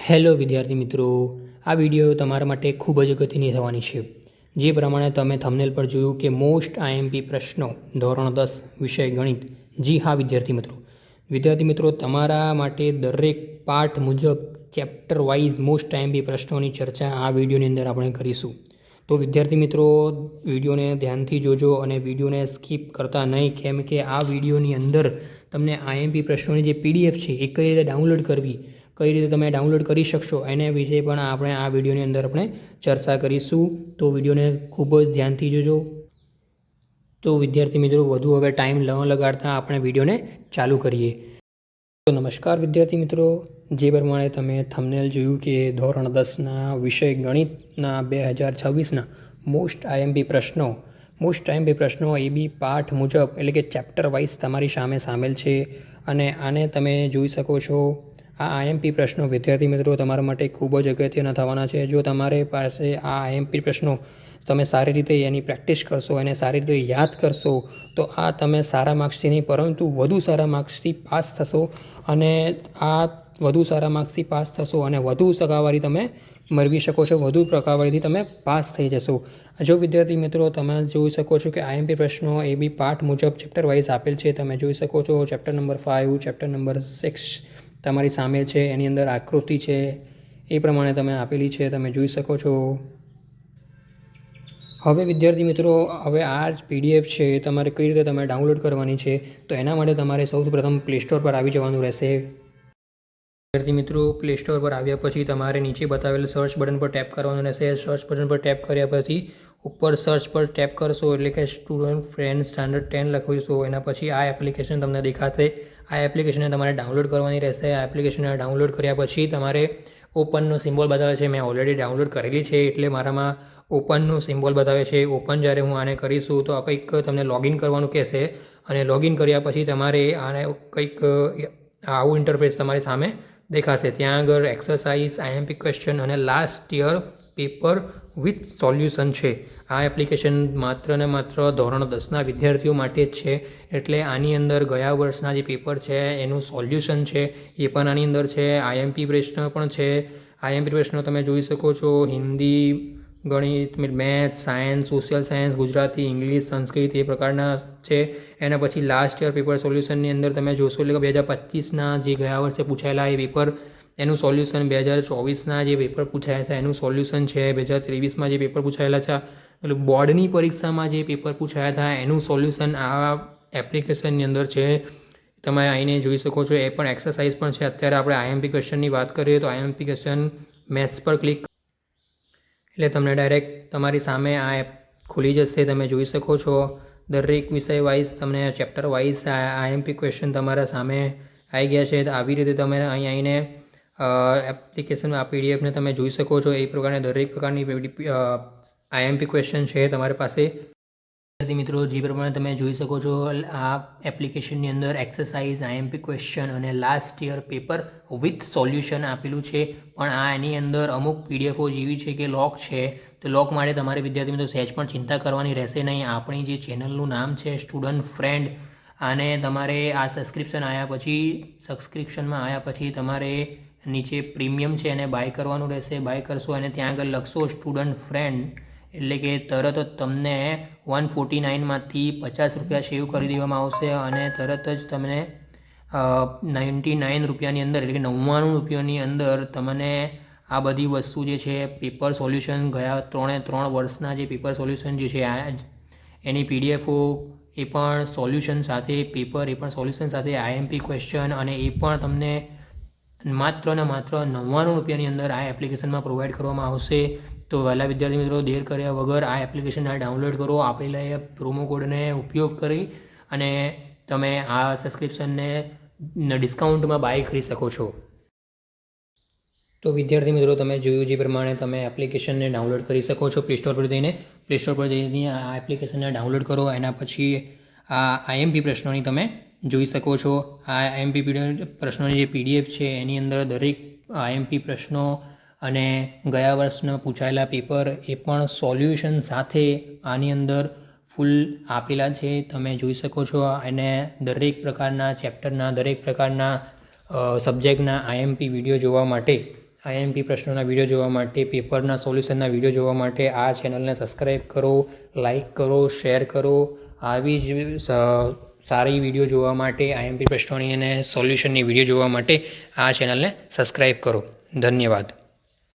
Hello વિદ્યાર્થી મિત્રો, આ વિડીયો તમારા માટે ખૂબ જ અગત્યની થવાની છે. જે પ્રમાણે તમે થંબનેલ પર જોયું કે મોસ્ટ આઈએમપી પ્રશ્નો ધોરણ 10 વિષય ગણિત. જી હા વિદ્યાર્થી મિત્રો તમારા માટે દરેક પાઠ મુજબ ચેપ્ટર વાઇઝ મોસ્ટ આઈએમપી પ્રશ્નોની ચર્ચા આ વિડીયોની અંદર આપણે કરીશું. તો વિદ્યાર્થી મિત્રો વિડીયોને ધ્યાનથી જોજો અને વિડીયોને સ્કીપ કરતા નહીં, કેમ કે આ વિડીયોની અંદર તમને આઈએમપી પ્રશ્નોની જે પીડીએફ છે એ કઈ રીતે ડાઉનલોડ કરવી, કઈ રીતે તમે ડાઉનલોડ કરી શકશો એના વિશે પણ આપણે આ વિડીયોની અંદર આપણે ચર્ચા કરીશું. તો વિડીયોને ખૂબ જ ધ્યાનથી જોજો. તો વિદ્યાર્થી મિત્રો વધુ હવે ટાઈમ ન લગાડતા આપણે વિડીયોને ચાલુ કરીએ. તો નમસ્કાર વિદ્યાર્થી મિત્રો, જે પ્રમાણે તમે થંબનેલ જોયું કે ધોરણ 10ના વિષય ગણિતના 2026ના મોસ્ટ આઈએમપી પ્રશ્નો એ બી પાઠ મુજબ એટલે કે ચેપ્ટર વાઇઝ તમારી સામે સામેલ છે. અને આને તમે જોઈ શકો છો. આ આઈએમપી પ્રશ્નો વિદ્યાર્થી મિત્રો તમારા માટે ખૂબ જ અગત્યના થવાના છે. જો તમારી પાસે આ આઈએમપી પ્રશ્નો તમે સારી રીતે એની પ્રેક્ટિસ કરશો, એને સારી રીતે યાદ કરશો, તો આ તમે સારા માર્ક્સથી નહીં પરંતુ વધુ સારા માર્ક્સથી પાસ થશો. અને આ વધુ સારા માર્ક્સથી પાસ થશો અને વધુ ટકાવારી તમે મેળવી શકો છો, વધુ ટકાવારીથી તમે પાસ થઈ જશો. જો વિદ્યાર્થી મિત્રો તમે જોઈ શકો છો કે આઈએમપી પ્રશ્નો એ બી પાઠ મુજબ ચેપ્ટર વાઇઝ આપેલ છે. તમે જોઈ શકો છો ચેપ્ટર નંબર 5, ચેપ્ટર નંબર 6 તમારી સામે છે. એની અંદર આકૃતિ છે એ પ્રમાણે તમે આપેલી છે, તમે જોઈ શકો છો. હવે વિદ્યાર્થી મિત્રો હવે આ જ પીડીએફ છે તમારે કઈ રીતે તમે ડાઉનલોડ કરવાની છે, તો એના માટે તમારે સૌથી પ્રથમ પ્લે સ્ટોર પર આવી જવાનું રહેશે. વિદ્યાર્થી મિત્રો પ્લે સ્ટોર પર આવ્યા પછી તમારે નીચે બતાવેલ સર્ચ બટન પર ટેપ કરવાનું રહેશે. સર્ચ બટન પર ટેપ કર્યા પછી ઉપર સર્ચ પર ટેપ કરશો એટલે કે સ્ટુડન્ટ ફ્રેન્ડ સ્ટાન્ડર્ડ 10 લખીશું. એના પછી આ એપ્લિકેશન તમને દેખાશે. આ એપ્લિકેશનને તમારે ડાઉનલોડ કરવાની રહેશે. આ એપ્લિકેશનને ડાઉનલોડ કર્યા પછી તમારે ઓપનનો સિમ્બોલ બતાવે છે. મેં ઓલરેડી ડાઉનલોડ કરેલી છે એટલે મારામાં ઓપનનું સિમ્બોલ બતાવે છે. ઓપન જ્યારે હું આને કરીશું તો કંઈક તમને લોગિન કરવાનું કહેશે. અને લોગિન કર્યા પછી તમારે આને કંઈક આવું ઇન્ટરફેસ તમારી સામે દેખાશે. ત્યાં આગળ એક્સરસાઇઝ, આઈએમપી ક્વેશ્ચન અને last year paper with solution છે. આ એપ્લિકેશન માત્ર ને માત્ર ધોરણ 10ના વિદ્યાર્થીઓ માટે જ છે. એટલે આની અંદર ગયા વર્ષના જે પેપર છે એનું સોલ્યુશન છે એ પણ આની અંદર છે. આઈએમપી પ્રશ્ન પણ છે. આઈએમપી પ્રશ્નો તમે જોઈ શકો છો. હિન્દી, ગણિત, maths, science, social science, Gujarati, English, Sanskrit એ પ્રકારના છે. એના પછી લાસ્ટ યર પેપર સોલ્યુશનની અંદર તમે જોશો એટલે કે 2025ના જે ગયા વર્ષે પૂછાયેલા એ પેપર એનું સોલ્યુશન, 2024ના જે પેપર પૂછાયા છે એનું સોલ્યુશન છે, 2023માં જે પેપર પૂછાયેલા છે એટલે બોર્ડની પરીક્ષામાં જે પેપર પૂછાયા હતા એનું સોલ્યુશન આ એપ્લિકેશનની અંદર છે. તમે આવીને જોઈ શકો છો. એ પણ એક્સરસાઇઝ પણ છે. અત્યારે આપણે આઈએમપી ક્વેશ્ચનની વાત કરીએ તો આઈએમપી ક્વેશ્ચન મેથ્સ પર ક્લિક એટલે તમને ડાયરેક્ટ તમારી સામે આ એપ ખુલી જશે. તમે જોઈ શકો છો દરેક વિષય વાઇઝ તમને ચેપ્ટર વાઇઝ આઈએમપી ક્વેશ્ચન તમારા સામે આવી ગયા છે. આવી રીતે તમે અહીં આવીને એપ્લિકેશન આ પીડીએફને તમે જોઈ શકો છો. એ પ્રકારે દરેક પ્રકારની આઈએમપી ક્વેશ્ચન છે તમારી પાસે. વિદ્યાર્થી મિત્રો જે પ્રમાણે તમે જોઈ શકો છો આ એપ્લિકેશનની અંદર એક્સરસાઇઝ, આઈએમપી ક્વેશ્ચન અને last year paper with solution આપેલું છે. પણ આ એની અંદર અમુક પીડીએફો જેવી છે કે લોક છે. તો લોક માટે તમારે વિદ્યાર્થી મિત્રો સહેજ પણ ચિંતા કરવાની રહેશે નહીં. આપણી જે ચેનલનું નામ છે સ્ટુડન્ટ ફ્રેન્ડ, આને તમારે આ સબસ્ક્રિપ્શનમાં આવ્યા પછી તમારે નીચે પ્રીમિયમ છે એને બાય કરવાનું રહેશે. બાય કરશો અને ત્યાં આગળ લખશો સ્ટુડન્ટ ફ્રેન્ડ એટલે કે તરત જ તમને 149માંથી 50 રૂપિયા સેવ કરી દેવામાં આવશે અને તરત જ તમને 99 રૂપિયાની અંદર એટલે કે 99 રૂપિયાની અંદર તમને આ બધી વસ્તુ જે છે પેપર સોલ્યુશન, ગયા 3 વર્ષના જે પેપર સોલ્યુશન જે છે એની પીડીએફઓ એ પણ સોલ્યુશન સાથે પેપર, એ પણ સોલ્યુશન સાથે આઈએમપી ક્વેશ્ચન અને એ પણ તમને માત્ર ને માત્ર 99 રૂપિયાની અંદર આ એપ્લિકેશનમાં પ્રોવાઈડ કરવામાં આવશે. તો વહેલા વિદ્યાર્થી મિત્રો દેર કર્યા વગર આ એપ્લિકેશનને ડાઉનલોડ કરો. આપેલા પ્રોમો કોડને ઉપયોગ કરી અને તમે આ સબસ્ક્રિપ્શનને ડિસ્કાઉન્ટમાં બાય કરી શકો છો. તો વિદ્યાર્થી મિત્રો તમે જોયું જે પ્રમાણે તમે એપ્લિકેશનને ડાઉનલોડ કરી શકો છો. પ્લે સ્ટોર પર જઈને આ એપ્લિકેશનને ડાઉનલોડ કરો. એના પછી આ આઈએમપી પ્રશ્નોની તમે જોઈ શકો છો. આ આઈએમપી પ્રશ્નોની જે પીડીએફ છે એની અંદર દરેક આઈએમપી પ્રશ્નો અને ગયા વર્ષના પૂછાયેલા પેપર એ પણ સોલ્યુશન સાથે આની અંદર ફૂલ આપેલા છે. તમે જોઈ શકો છો. અને દરેક પ્રકારના ચેપ્ટરના, દરેક પ્રકારના સબ્જેક્ટના આઈએમપી વિડીયો જોવા માટે આઈએમપી પ્રશ્નોના વિડીયો જોવા માટે, પેપરના સોલ્યુશનના વિડીયો જોવા માટે આ ચેનલને સબસ્ક્રાઈબ કરો, લાઇક કરો, શેર કરો. આવી જ સારી વિડીયો જોવા માટે, આઈએમપી પ્રશ્નોની અને સોલ્યુશનની વિડીયો જોવા માટે આ ચેનલને સબસ્ક્રાઈબ કરો. ધન્યવાદ.